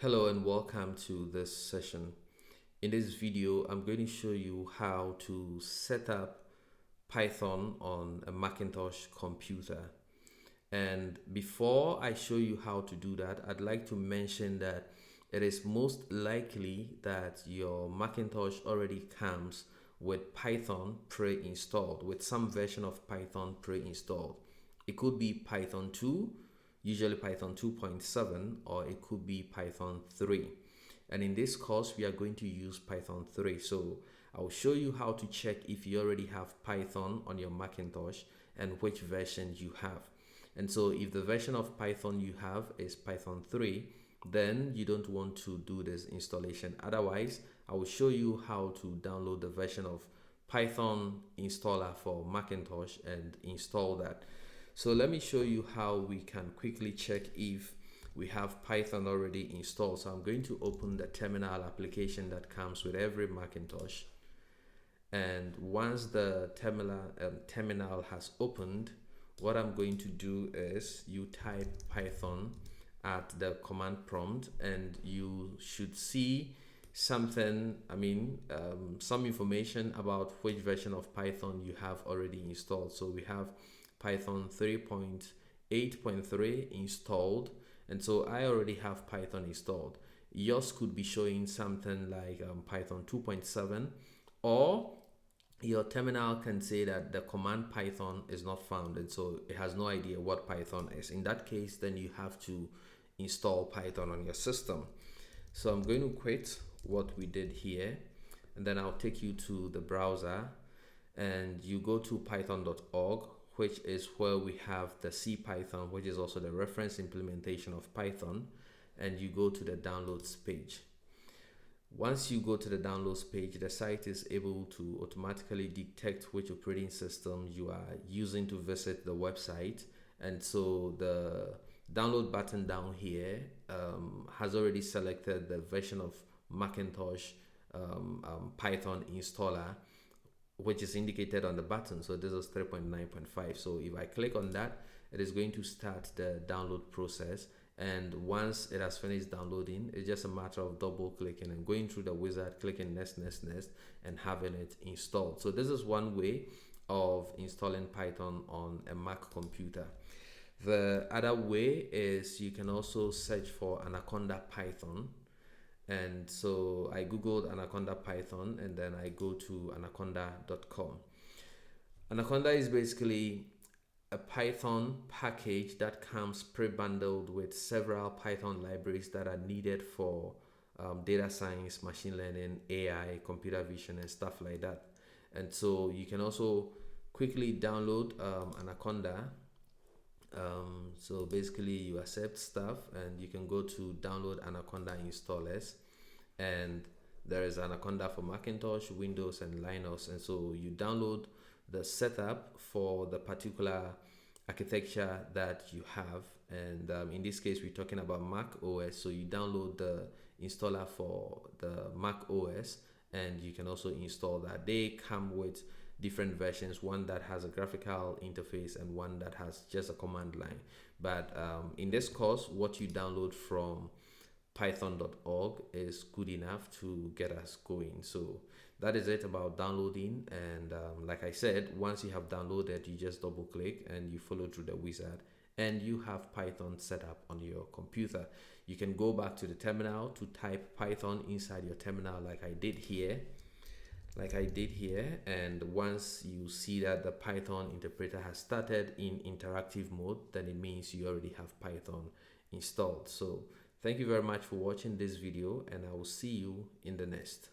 Hello and welcome to this session. In this video, I'm going to show you how to set up Python on a Macintosh computer. And before I show you how to do that, I'd like to mention that it is most likely that your Macintosh already comes with Python pre-installed, with some version of Python pre-installed. It could be Python 2, usually Python 2.7, or it could be Python 3. And in this course, we are going to use Python 3. So I'll show you how to check if you already have Python on your Macintosh and which version you have. And so if the version of Python you have is Python 3, then you don't want to do this installation. Otherwise, I will show you how to download the version of Python installer for Macintosh and install that. So let me show you how we can quickly check if we have Python already installed. So I'm going to open the terminal application that comes with every Macintosh. And once the terminal has opened, what I'm going to do is you type Python at the command prompt and you should see something, some information about which version of Python you have already installed. So we have Python 3.8.3 installed, and so I already have Python installed. Yours could be showing something like Python 2.7, or your terminal can say that the command Python is not found, and so it has no idea what Python is. In that case, then you have to install Python on your system. So I'm going to quit what we did here, and then I'll take you to the browser, and you go to python.org, which is where we have the CPython, which is also the reference implementation of Python, and you go to the downloads page. Once you go to the downloads page, the site is able to automatically detect which operating system you are using to visit the website. And so the download button down here has already selected the version of Macintosh Python installer, which is indicated on the button. So this is 3.9.5. So if I click on that, it is going to start the download process. And once it has finished downloading, it's just a matter of double clicking and going through the wizard, clicking next, and having it installed. So this is one way of installing Python on a Mac computer. The other way is you can also search for Anaconda Python. And so I googled Anaconda Python, and then I go to anaconda.com. Anaconda is basically a Python package that comes pre-bundled with several Python libraries that are needed for data science, machine learning, AI, computer vision, and stuff like that. And so you can also quickly download Anaconda. So basically you accept stuff and you can go to download Anaconda installers, and there is Anaconda for Macintosh, Windows, and Linux. And so you download the setup for the particular architecture that you have, and in this case we're talking about Mac OS. So you download the installer for the Mac OS, and you can also install that. They come with different versions, one that has a graphical interface and one that has just a command line. But in this course, what you download from python.org is good enough to get us going. So that is it about downloading. And like I said, once you have downloaded, you just double click and you follow through the wizard, and you have Python set up on your computer. You can go back to the terminal to type Python inside your terminal like I did here. And once you see that the Python interpreter has started in interactive mode, then it means you already have Python installed. So thank you very much for watching this video, and I will see you in the next.